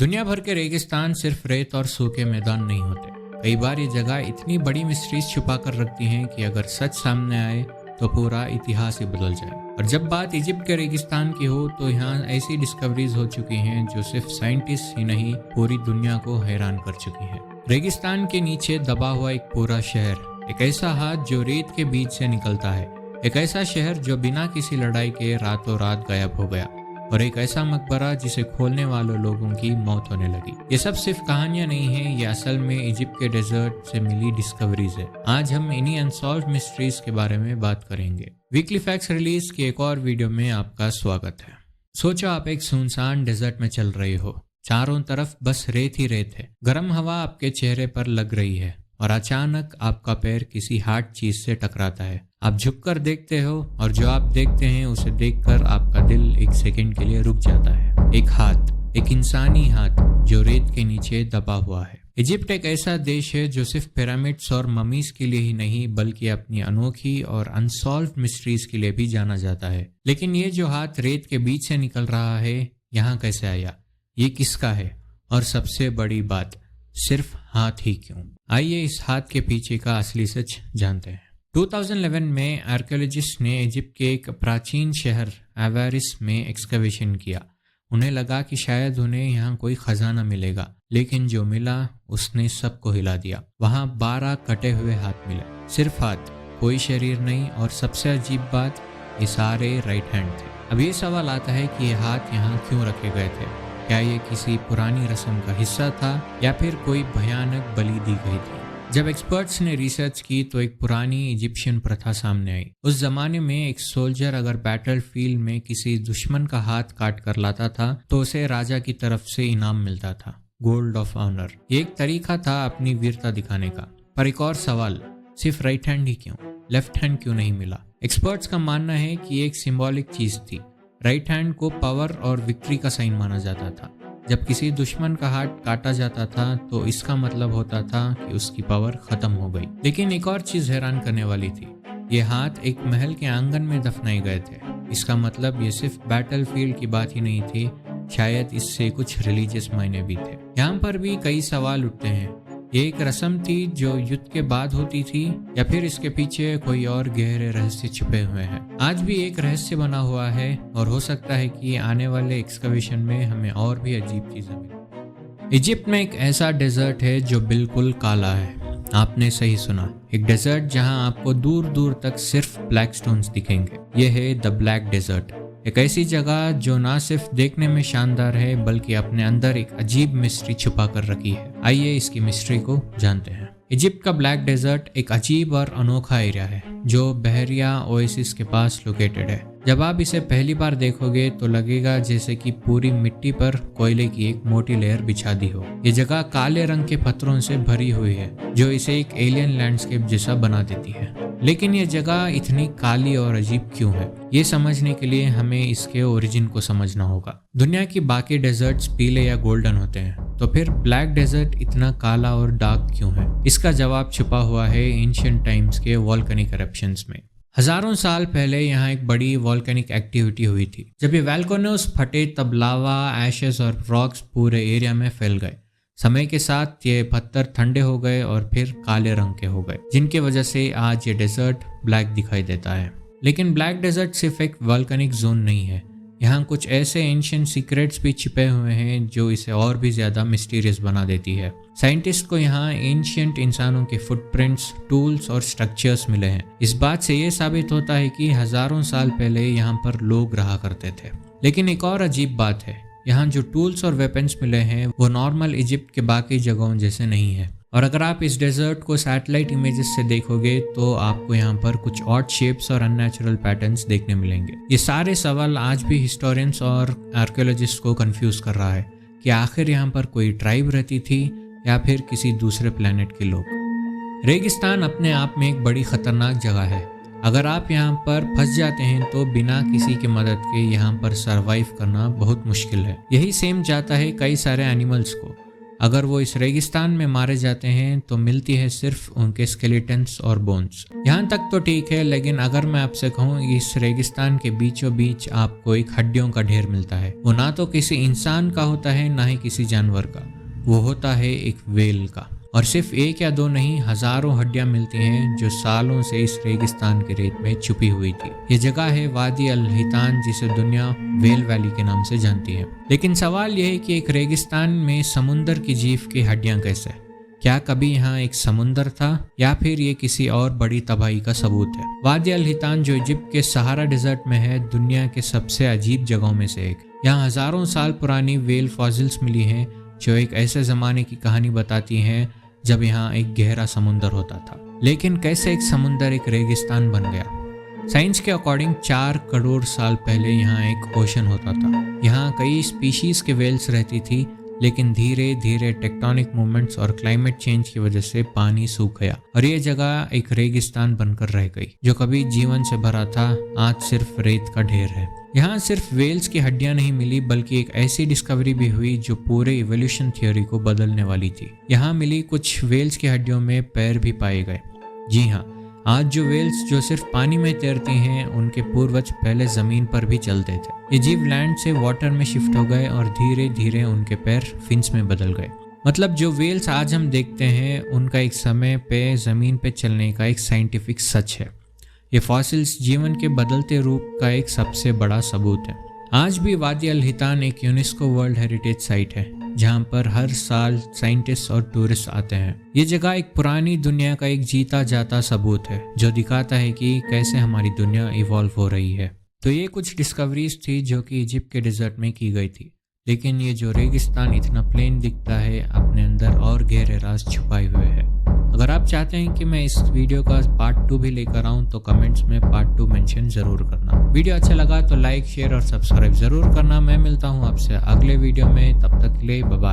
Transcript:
दुनिया भर के रेगिस्तान सिर्फ रेत और सूखे मैदान नहीं होते। कई बार ये जगह इतनी बड़ी मिस्ट्रीज छुपा कर रखती हैं कि अगर सच सामने आए तो पूरा इतिहास ही बदल जाए। और जब बात इजिप्ट के रेगिस्तान की हो तो यहाँ ऐसी डिस्कवरीज हो चुकी हैं जो सिर्फ साइंटिस्ट ही नहीं पूरी दुनिया को हैरान कर चुकी हैं। रेगिस्तान के नीचे दबा हुआ एक पूरा शहर, एक ऐसा हाथ जो रेत के बीच से निकलता है, एक ऐसा शहर जो बिना किसी लड़ाई के रातों रात गायब हो गया, और एक ऐसा मकबरा जिसे खोलने वालों लोगों की मौत होने लगी। ये सब सिर्फ कहानियां नहीं है, ये असल में इजिप्ट के डेजर्ट से मिली डिस्कवरीज है। आज हम इन्हीं अनसॉल्व्ड मिस्ट्रीज के बारे में बात करेंगे। वीकली फैक्ट्स रिलीज की एक और वीडियो में आपका स्वागत है। सोचो आप एक सुनसान डेजर्ट में चल रहे हो, चारों तरफ बस रेत ही रेत है, गर्म हवा आपके चेहरे पर लग रही है और अचानक आपका पैर किसी हार्ड चीज से टकराता है। आप झुककर देखते हो और जो आप देखते हैं उसे देखकर आपका दिल एक सेकंड के लिए रुक जाता है। एक हाथ, एक इंसानी हाथ जो रेत के नीचे दबा हुआ है। इजिप्ट एक ऐसा देश है जो सिर्फ पिरामिड्स और ममीज के लिए ही नहीं बल्कि अपनी अनोखी और अनसॉल्व्ड मिस्ट्रीज के लिए भी जाना जाता है। लेकिन ये जो हाथ रेत के बीच से निकल रहा है, यहाँ कैसे आया, ये किसका है, और सबसे बड़ी बात, सिर्फ हाथ ही क्यों? आइए इस हाथ के पीछे का असली सच जानते हैं। 2011 में आर्कियोलॉजिस्ट ने इजिप्ट के एक प्राचीन शहर अवारिस में एक्सकवेशन किया। उन्हें लगा कि शायद उन्हें यहाँ कोई खजाना मिलेगा, लेकिन जो मिला उसने सबको हिला दिया। वहाँ 12 कटे हुए हाथ मिले, सिर्फ हाथ, कोई शरीर नहीं, और सबसे अजीब बात, ये सारे राइट हैंड थे। अब ये सवाल आता है कि ये हाथ यहाँ क्यों रखे गए थे? क्या ये किसी पुरानी रस्म का हिस्सा था या फिर कोई भयानक बलि दी गई थी? जब एक्सपर्ट्स ने रिसर्च की तो एक पुरानी इजिप्शियन प्रथा सामने आई। उस जमाने में एक सोल्जर अगर बैटलफील्ड में किसी दुश्मन का हाथ काट कर लाता था तो उसे राजा की तरफ से इनाम मिलता था, गोल्ड ऑफ ऑनर। ये एक तरीका था अपनी वीरता दिखाने का। पर एक और सवाल, सिर्फ राइट हैंड ही क्यों, लेफ्ट हैंड क्यों नहीं मिला? एक्सपर्ट्स का मानना है कि ये एक सिंबॉलिक चीज थी। राइट हैंड को पावर और विक्ट्री का साइन माना जाता था। जब किसी दुश्मन का हाथ काटा जाता था तो इसका मतलब होता था कि उसकी पावर खत्म हो गई। लेकिन एक और चीज हैरान करने वाली थी, ये हाथ एक महल के आंगन में दफनाए गए थे। इसका मतलब ये सिर्फ बैटलफील्ड की बात ही नहीं थी, शायद इससे कुछ रिलीजियस मायने भी थे। यहाँ पर भी कई सवाल उठते हैं, ये एक रस्म थी जो युद्ध के बाद होती थी या फिर इसके पीछे कोई और गहरे रहस्य छुपे हुए हैं? आज भी एक रहस्य बना हुआ है और हो सकता है कि आने वाले एक्सकवेशन में हमें और भी अजीब चीजें मिलें। इजिप्ट में एक ऐसा डेजर्ट है जो बिल्कुल काला है। आपने सही सुना, एक डेजर्ट जहां आपको दूर दूर तक सिर्फ ब्लैक स्टोन्स दिखेंगे। यह है द ब्लैक डेजर्ट, एक ऐसी जगह जो ना सिर्फ देखने में शानदार है बल्कि अपने अंदर एक अजीब मिस्ट्री छुपा कर रखी है। आइए इसकी मिस्ट्री को जानते हैं। इजिप्ट का ब्लैक डेजर्ट एक अजीब और अनोखा एरिया है जो बहरिया ओएसिस के पास लोकेटेड है। जब आप इसे पहली बार देखोगे तो लगेगा जैसे कि पूरी मिट्टी पर कोयले की एक मोटी लेयर बिछा दी हो। ये जगह काले रंग के पत्थरों से भरी हुई है जो इसे एक एलियन लैंडस्केप जैसा बना देती है। लेकिन ये जगह इतनी काली और अजीब क्यों है, ये समझने के लिए हमें इसके ओरिजिन को समझना होगा। दुनिया की बाकी डेजर्ट्स पीले या गोल्डन होते हैं, तो फिर ब्लैक डेजर्ट इतना काला और डार्क क्यों है? इसका जवाब छुपा हुआ है एंशिएंट टाइम्स के वोल्केनिक इरप्शंस में। हजारों साल पहले यहाँ एक बड़ी वोल्केनिक एक्टिविटी हुई थी। जब ये वोल्केनोस फटे तब लावा, एशेस और रॉक्स पूरे एरिया में फैल गए। समय के साथ ये पत्थर ठंडे हो गए और फिर काले रंग के हो गए, जिनकी वजह से आज ये डेजर्ट ब्लैक दिखाई देता है। लेकिन ब्लैक डेजर्ट सिर्फ एक वोल्केनिक जोन नहीं है, यहाँ कुछ ऐसे एंशिएंट सीक्रेट्स भी छिपे हुए हैं जो इसे और भी ज्यादा मिस्टीरियस बना देती है। साइंटिस्ट को यहाँ एंशिएंट इंसानों के फुटप्रिंट्स, टूल्स और स्ट्रक्चर्स मिले हैं। इस बात से ये साबित होता है कि हजारों साल पहले यहाँ पर लोग रहा करते थे। लेकिन एक और अजीब बात है, यहाँ जो टूल्स और वेपन्स मिले हैं वो नॉर्मल इजिप्ट के बाकी जगहों जैसे नहीं है। और अगर आप इस डेजर्ट को सैटेलाइट इमेजेस से देखोगे तो आपको यहाँ पर कुछ ऑड शेप्स और अननेचुरल पैटर्न्स देखने मिलेंगे। ये सारे सवाल आज भी हिस्टोरियंस और आर्कियोलॉजिस्ट को कंफ्यूज कर रहा है कि आखिर यहाँ पर कोई ट्राइब रहती थी या फिर किसी दूसरे प्लेनेट के लोग। रेगिस्तान अपने आप में एक बड़ी खतरनाक जगह है। अगर आप यहाँ पर फंस जाते हैं तो बिना किसी की मदद के यहाँ पर सरवाइव करना बहुत मुश्किल है। यही सेम जाता है कई सारे एनिमल्स को। अगर वो इस रेगिस्तान में मारे जाते हैं तो मिलती है सिर्फ उनके स्केलेटन्स और बोन्स। यहाँ तक तो ठीक है, लेकिन अगर मैं आपसे कहूँ इस रेगिस्तान के बीचों बीच आपको एक हड्डियों का ढेर मिलता है, वो ना तो किसी इंसान का होता है ना ही किसी जानवर का, वो होता है एक व्हेल का। और सिर्फ एक या दो नहीं, हजारों हड्डियां मिलती हैं जो सालों से इस रेगिस्तान के रेत में छुपी हुई थी। ये जगह है वादी अल हितान, जिसे दुनिया व्हेल वैली के नाम से जानती है। लेकिन सवाल यह है कि एक रेगिस्तान में समुंदर की जीव की हड्डियां कैसे? क्या कभी यहाँ एक समुंदर था या फिर ये किसी और बड़ी तबाही का सबूत है? वादी अल हितान जो इजिप्ट के सहारा डेजर्ट में है, दुनिया के सबसे अजीब जगहों में से एक। यहाँ हजारों साल पुरानी व्हेल फॉसिल्स मिली हैं जो एक ऐसे जमाने की कहानी बताती हैं जब यहाँ एक गहरा समुंदर होता था। लेकिन कैसे एक समुंदर एक रेगिस्तान बन गया? साइंस के अकॉर्डिंग 4 करोड़ साल पहले यहाँ एक ओशन होता था। यहाँ कई स्पीशीज के व्हेल्स रहती थी, लेकिन धीरे धीरे टेक्टोनिक मूवमेंट्स और क्लाइमेट चेंज की वजह से पानी सूख गया और ये जगह एक रेगिस्तान बनकर रह गई। जो कभी जीवन से भरा था, आज सिर्फ रेत का ढेर है। यहाँ सिर्फ व्हेल्स की हड्डियां नहीं मिली, बल्कि एक ऐसी डिस्कवरी भी हुई जो पूरे इवोल्यूशन थ्योरी को बदलने वाली थी। यहाँ मिली कुछ व्हेल्स की हड्डियों में पैर भी पाए गए। जी हाँ, आज जो व्हेल्स जो सिर्फ पानी में तैरती हैं, उनके पूर्वज पहले जमीन पर भी चलते थे। ये जीव लैंड से वाटर में शिफ्ट हो गए और धीरे धीरे उनके पैर फिन्स में बदल गए। मतलब जो व्हेल्स आज हम देखते हैं, उनका एक समय पे जमीन पे चलने का एक साइंटिफिक सच है। ये फॉसिल्स जीवन के बदलते रूप का एक सबसे बड़ा सबूत है। आज भी वादी अल हितान एक यूनेस्को वर्ल्ड हेरिटेज साइट है, जहाँ पर हर साल साइंटिस्ट और टूरिस्ट आते हैं। ये जगह एक पुरानी दुनिया का एक जीता जाता सबूत है, जो दिखाता है कि कैसे हमारी दुनिया इवॉल्व हो रही है। तो ये कुछ डिस्कवरीज थी जो कि इजिप्ट के डेजर्ट में की गई थी। लेकिन ये जो रेगिस्तान इतना प्लेन दिखता है, अपने अंदर और गहरे राज छुपाए हुए हैं। अगर आप चाहते हैं कि मैं इस वीडियो का पार्ट 2 भी लेकर आऊँ तो कमेंट्स में पार्ट 2 मेंशन जरूर करना। वीडियो अच्छा लगा तो लाइक, शेयर और सब्सक्राइब जरूर करना। मैं मिलता हूँ आपसे अगले वीडियो में, तब तक के लिए बाय बाय।